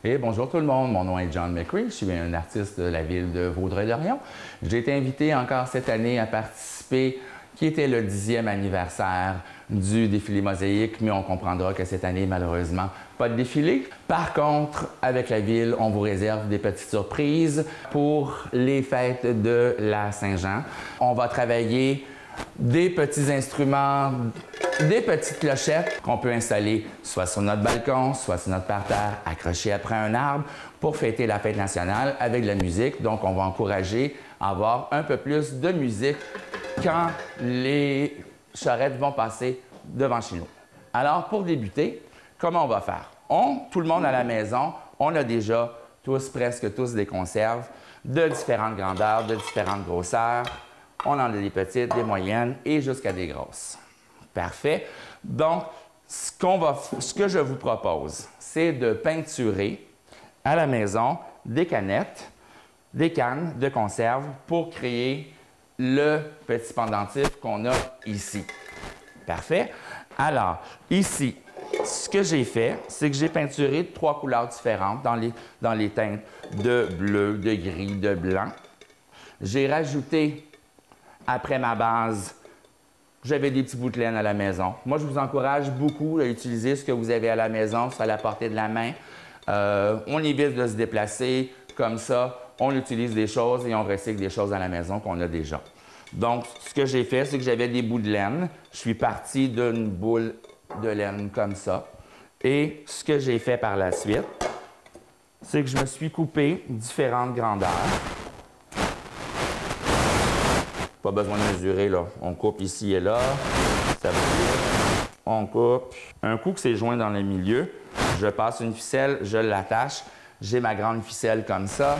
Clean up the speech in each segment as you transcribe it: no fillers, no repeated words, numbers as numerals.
Et bonjour tout le monde, mon nom est John McCree, je suis un artiste de la ville de Vaudreuil-Dorion. J'ai été invité encore cette année à participer, qui était le 10e anniversaire du défilé Mosaïque, mais on comprendra que cette année, malheureusement, pas de défilé. Par contre, avec la ville, on vous réserve des petites surprises pour les fêtes de la Saint-Jean. On va travailler des petits instruments, des petites clochettes qu'on peut installer soit sur notre balcon, soit sur notre parterre, accrochées après un arbre pour fêter la fête nationale avec de la musique. Donc, on va encourager à avoir un peu plus de musique quand les charrettes vont passer devant chez nous. Alors, pour débuter, comment on va faire? Tout le monde à la maison, on a déjà presque tous des conserves de différentes grandeurs, de différentes grosseurs. On en a des petites, des moyennes et jusqu'à des grosses. Parfait. Donc, ce que je vous propose, c'est de peinturer à la maison des canettes, des cannes de conserve pour créer le petit pendentif qu'on a ici. Parfait. Alors, ici, ce que j'ai fait, c'est que j'ai peinturé 3 couleurs différentes dans les teintes de bleu, de gris, de blanc. J'ai rajouté après ma base, j'avais des petits bouts de laine à la maison. Moi, je vous encourage beaucoup à utiliser ce que vous avez à la maison, c'est à la portée de la main. On évite de se déplacer comme ça. On utilise des choses et on recycle des choses à la maison qu'on a déjà. Donc, ce que j'ai fait, c'est que j'avais des bouts de laine. Je suis parti d'une boule de laine comme ça. Et ce que j'ai fait par la suite, c'est que je me suis coupé différentes grandeurs. Pas besoin de mesurer, là. On coupe ici et là. Ça va bien. On coupe. Un coup que c'est joint dans le milieu, je passe une ficelle, je l'attache. J'ai ma grande ficelle comme ça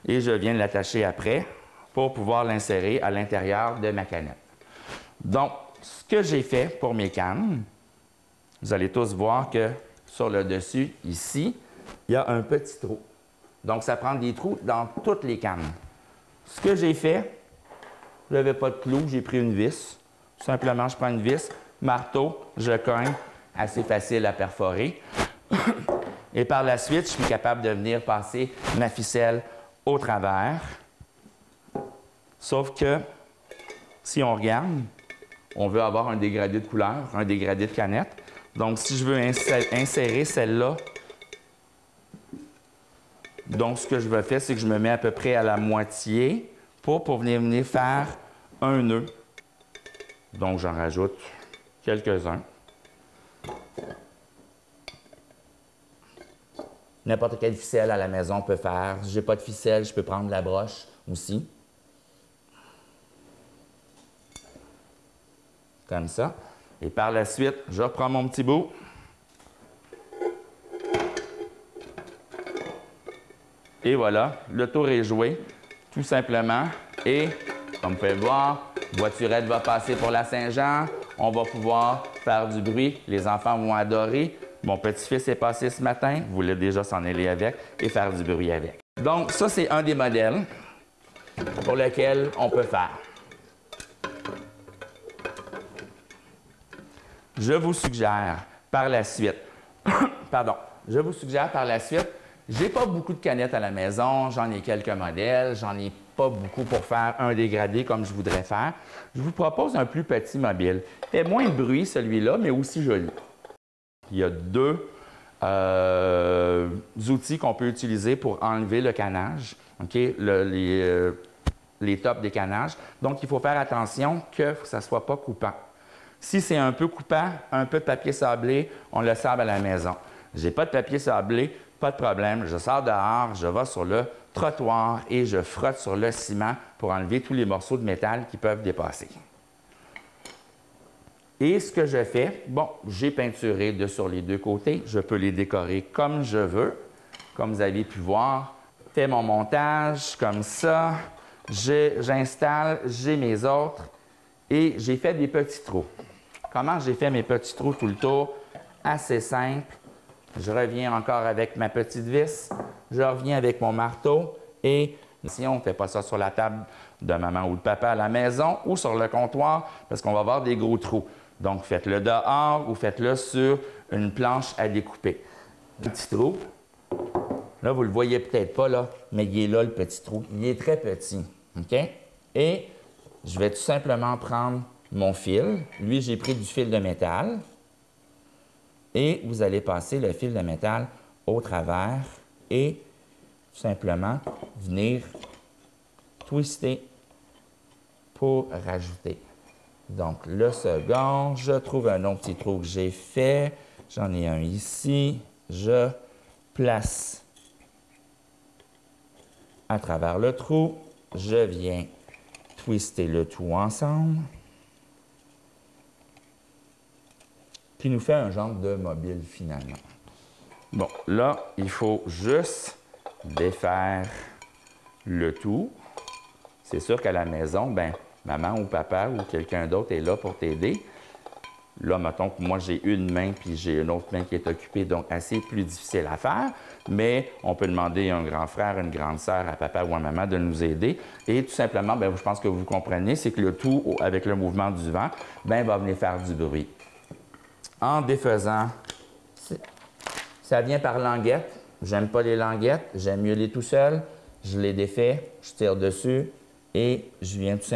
et je viens l'attacher après pour pouvoir l'insérer à l'intérieur de ma canette. Donc, ce que j'ai fait pour mes cannes, vous allez tous voir que sur le dessus, ici, il y a un petit trou. Donc, ça prend des trous dans toutes les cannes. Ce que j'ai fait, je n'avais pas de clou, j'ai pris une vis. Simplement, je prends une vis, marteau, je cogne, assez facile à perforer. Et par la suite, je suis capable de venir passer ma ficelle au travers. Sauf que, si on regarde, on veut avoir un dégradé de couleur, un dégradé de canette. Donc, si je veux insérer celle-là, donc ce que je vais faire, c'est que je me mets à peu près à la moitié pour venir faire un nœud. Donc, j'en rajoute quelques-uns. N'importe quelle ficelle à la maison peut faire. Si je n'ai pas de ficelle, je peux prendre la broche aussi. Comme ça. Et par la suite, je reprends mon petit bout. Et voilà, le tour est joué, tout simplement. Et, comme vous pouvez le voir, voiturette va passer pour la Saint-Jean. On va pouvoir faire du bruit. Les enfants vont adorer. Mon petit-fils est passé ce matin. Vous voulez déjà s'en aller avec et faire du bruit avec. Donc, ça, c'est un des modèles pour lequel on peut faire. Je vous suggère par la suite, j'ai pas beaucoup de canettes à la maison, j'en ai quelques modèles, j'en ai pas beaucoup pour faire un dégradé comme je voudrais faire. Je vous propose un plus petit mobile. Il fait moins de bruit celui-là, mais aussi joli. Il y a 2 outils qu'on peut utiliser pour enlever le canage, okay? Les tops des canages. Donc, il faut faire attention que ça ne soit pas coupant. Si c'est un peu coupant, un peu de papier sablé, on le sable à la maison. Je n'ai pas de papier sablé, pas de problème. Je sors dehors, je vais sur le trottoir et je frotte sur le ciment pour enlever tous les morceaux de métal qui peuvent dépasser. Et ce que je fais, bon, j'ai peinturé sur les 2 côtés. Je peux les décorer comme je veux. Comme vous avez pu voir, je fais mon montage comme ça. J'installe, j'ai mes autres et j'ai fait des petits trous. Comment j'ai fait mes petits trous tout le tour? Assez simple. Je reviens encore avec ma petite vis. Je reviens avec mon marteau et si on ne fait pas ça sur la table de maman ou de papa à la maison ou sur le comptoir parce qu'on va avoir des gros trous. Donc, faites-le dehors ou faites-le sur une planche à découper. Un petit trou. Là, vous ne le voyez peut-être pas, là, mais il est là, le petit trou. Il est très petit. OK? Et je vais tout simplement prendre mon fil. Lui, j'ai pris du fil de métal. Et vous allez passer le fil de métal au travers et tout simplement venir twister pour rajouter. Donc, le second, je trouve un autre petit trou que j'ai fait. J'en ai un ici. Je place à travers le trou. Je viens twister le tout ensemble. Qui nous fait un genre de mobile finalement. Bon, là, il faut juste défaire le tout. C'est sûr qu'à la maison, ben, maman ou papa ou quelqu'un d'autre est là pour t'aider. Là, mettons que moi, j'ai une main puis j'ai une autre main qui est occupée, donc assez plus difficile à faire. Mais on peut demander à un grand frère, une grande sœur, à papa ou à maman de nous aider. Et tout simplement, ben, je pense que vous comprenez, c'est que le tout, avec le mouvement du vent, ben, va venir faire du bruit. En défaisant, ça vient par languette. J'aime pas les languettes, j'aime mieux les tout seul. Je les défais, je tire dessus et je viens tout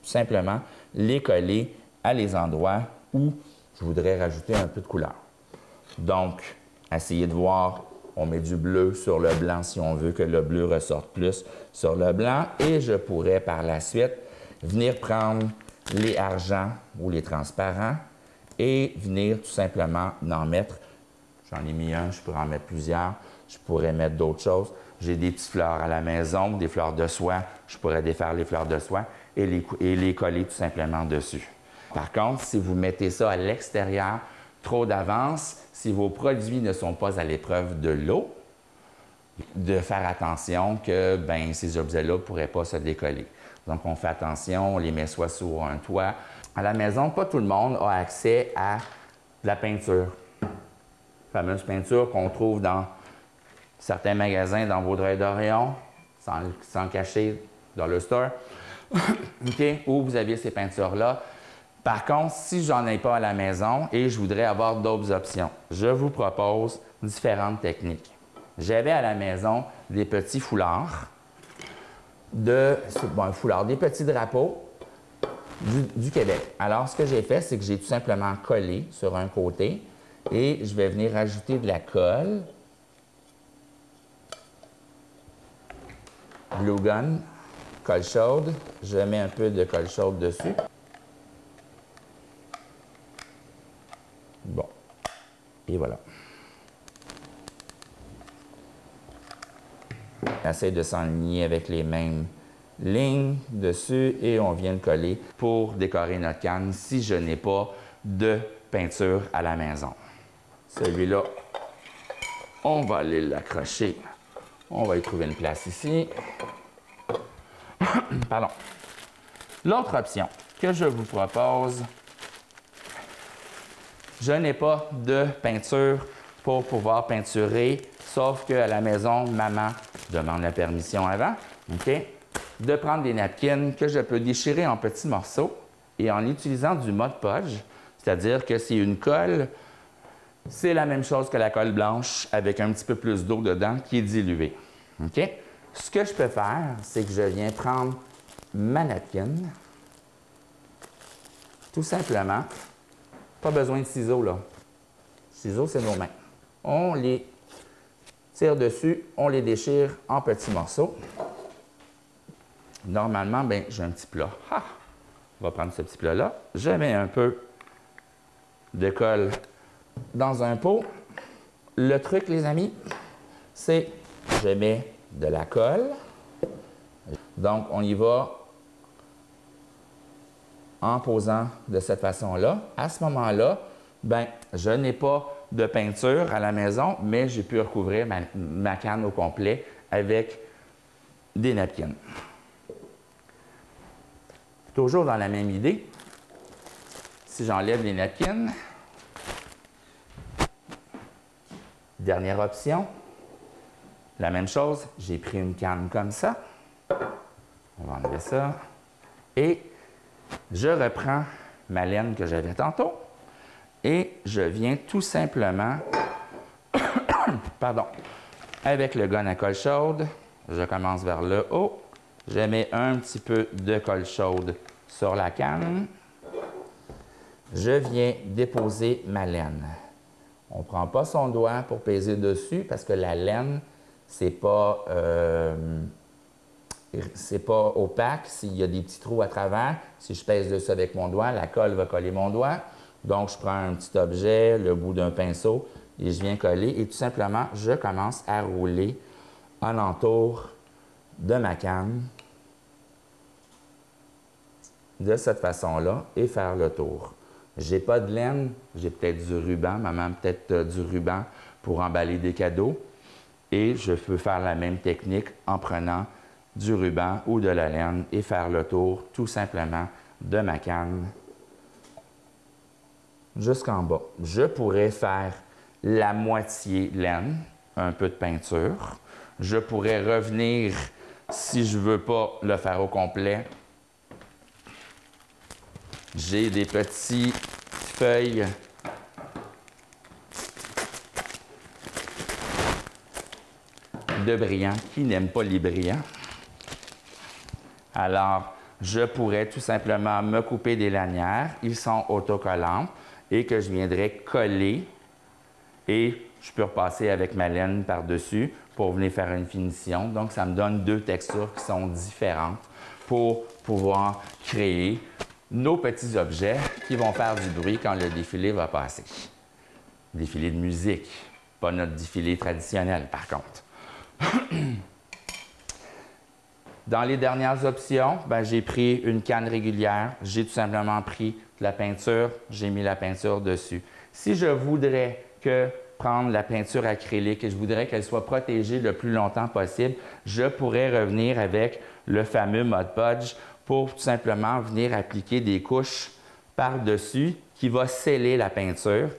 simplement les coller à les endroits où je voudrais rajouter un peu de couleur. Donc, essayez de voir, on met du bleu sur le blanc si on veut que le bleu ressorte plus sur le blanc. Et je pourrais par la suite venir prendre les argents ou les transparents et venir tout simplement en mettre. J'en ai mis un, je pourrais en mettre plusieurs. Je pourrais mettre d'autres choses. J'ai des petites fleurs à la maison, des fleurs de soie. Je pourrais défaire les fleurs de soie et les coller tout simplement dessus. Par contre, si vous mettez ça à l'extérieur trop d'avance, si vos produits ne sont pas à l'épreuve de l'eau, de faire attention que ces objets-là ne pourraient pas se décoller. Donc, on fait attention, on les met soit sur un toit. À la maison, pas tout le monde a accès à de la peinture. La fameuse peinture qu'on trouve dans certains magasins dans Vaudreuil-Dorion, sans cacher, dans le store, okay, où vous aviez ces peintures-là. Par contre, si j'en ai pas à la maison et je voudrais avoir d'autres options, je vous propose différentes techniques. J'avais à la maison des petits foulards, des petits drapeaux du Québec. Alors, ce que j'ai fait, c'est que j'ai tout simplement collé sur un côté et je vais venir ajouter de la colle. Glue gun, colle chaude. Je mets un peu de colle chaude dessus. Bon. Et voilà. On essaie de s'enligner avec les mêmes lignes dessus et on vient le coller pour décorer notre canne si je n'ai pas de peinture à la maison. Celui-là, on va aller l'accrocher. On va y trouver une place ici. Pardon. L'autre option que je vous propose, je n'ai pas de peinture pour pouvoir peinturer, sauf qu'à la maison, maman demande la permission avant, okay, de prendre des napkins que je peux déchirer en petits morceaux et en utilisant du Mod Podge, c'est-à-dire que c'est une colle, c'est la même chose que la colle blanche avec un petit peu plus d'eau dedans qui est diluée. Okay? Ce que je peux faire, c'est que je viens prendre ma napkin, tout simplement, pas besoin de ciseaux là. Ciseaux, c'est nos mains. On les tire dessus, on les déchire en petits morceaux. Normalement, j'ai un petit plat. On va prendre ce petit plat-là. Je mets un peu de colle dans un pot. Le truc, les amis, c'est je mets de la colle. Donc, on y va en posant de cette façon-là. À ce moment-là, je n'ai pas de peinture à la maison, mais j'ai pu recouvrir ma canne au complet avec des napkins. Toujours dans la même idée, si j'enlève les napkins, dernière option, la même chose, j'ai pris une canne comme ça, on va enlever ça, et je reprends ma laine que j'avais tantôt et je viens tout simplement Avec le gun à colle chaude, je commence vers le haut. Je mets un petit peu de colle chaude sur la canne. Je viens déposer ma laine. On ne prend pas son doigt pour peser dessus parce que la laine, c'est pas opaque. S'il y a des petits trous à travers, si je pèse dessus avec mon doigt, la colle va coller mon doigt. Donc, je prends un petit objet, le bout d'un pinceau, et je viens coller. Et tout simplement, je commence à rouler alentour de ma canne de cette façon-là et faire le tour. Je n'ai pas de laine, j'ai peut-être du ruban, maman peut-être du ruban pour emballer des cadeaux. Et je peux faire la même technique en prenant du ruban ou de la laine et faire le tour tout simplement de ma canne jusqu'en bas. Je pourrais faire la moitié laine, un peu de peinture. Je pourrais revenir, si je ne veux pas le faire au complet, j'ai des petites feuilles de brillants qui n'aiment pas les brillants. Alors, je pourrais tout simplement me couper des lanières. Ils sont autocollants et que je viendrais coller et je peux repasser avec ma laine par-dessus pour venir faire une finition. Donc, ça me donne deux textures qui sont différentes pour pouvoir créer nos petits objets qui vont faire du bruit quand le défilé va passer. Défilé de musique, pas notre défilé traditionnel par contre. Dans les dernières options, j'ai pris une canne régulière, j'ai tout simplement pris de la peinture, j'ai mis la peinture dessus. Si je voudrais prendre la peinture acrylique et je voudrais qu'elle soit protégée le plus longtemps possible, je pourrais revenir avec le fameux Mod Podge pour tout simplement venir appliquer des couches par-dessus qui va sceller la peinture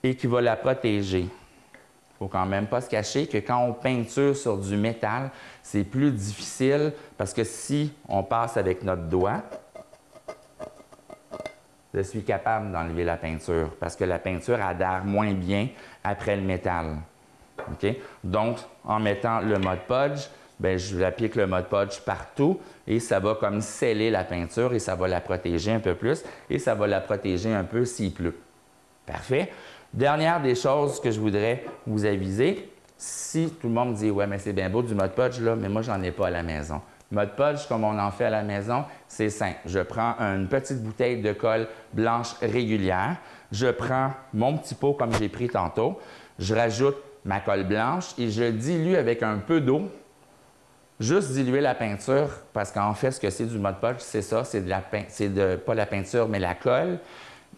et qui va la protéger. Il ne faut quand même pas se cacher que quand on peinture sur du métal, c'est plus difficile parce que si on passe avec notre doigt, je suis capable d'enlever la peinture parce que la peinture adhère moins bien après le métal. Okay? Donc, en mettant le Mod Podge, je applique le Mod Podge partout et ça va comme sceller la peinture et ça va la protéger un peu plus et ça va la protéger un peu s'il pleut. Parfait. Dernière des choses que je voudrais vous aviser, si tout le monde dit « Ouais, mais c'est bien beau du Mod Podge, là, mais moi, j'en ai pas à la maison. » Mod Podge, comme on en fait à la maison, c'est simple. Je prends une petite bouteille de colle blanche régulière, je prends mon petit pot comme j'ai pris tantôt, je rajoute ma colle blanche et je dilue avec un peu d'eau. Juste diluer la peinture, parce qu'en fait, ce que c'est du Mod Podge, c'est ça, pas la peinture, mais la colle.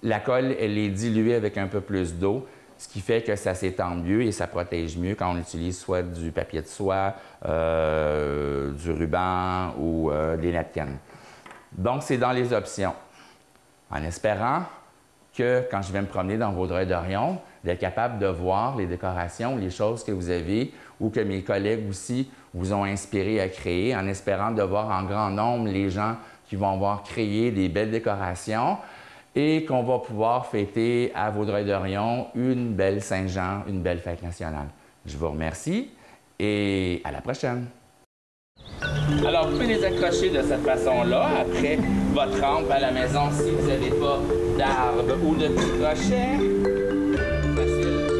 La colle, elle est diluée avec un peu plus d'eau, ce qui fait que ça s'étend mieux et ça protège mieux quand on utilise soit du papier de soie, du ruban ou des napkins. Donc, c'est dans les options. En espérant que quand je vais me promener dans Vaudreuil-Dorion, d'être capable de voir les décorations, les choses que vous avez ou que mes collègues aussi vous ont inspiré à créer, en espérant de voir en grand nombre les gens qui vont avoir créé des belles décorations et qu'on va pouvoir fêter à Vaudreuil-Dorion une belle Saint-Jean, une belle fête nationale. Je vous remercie et à la prochaine! Alors, vous pouvez les accrocher de cette façon-là après votre rampe à la maison si vous n'avez pas d'arbre ou de petits crochets. Facile.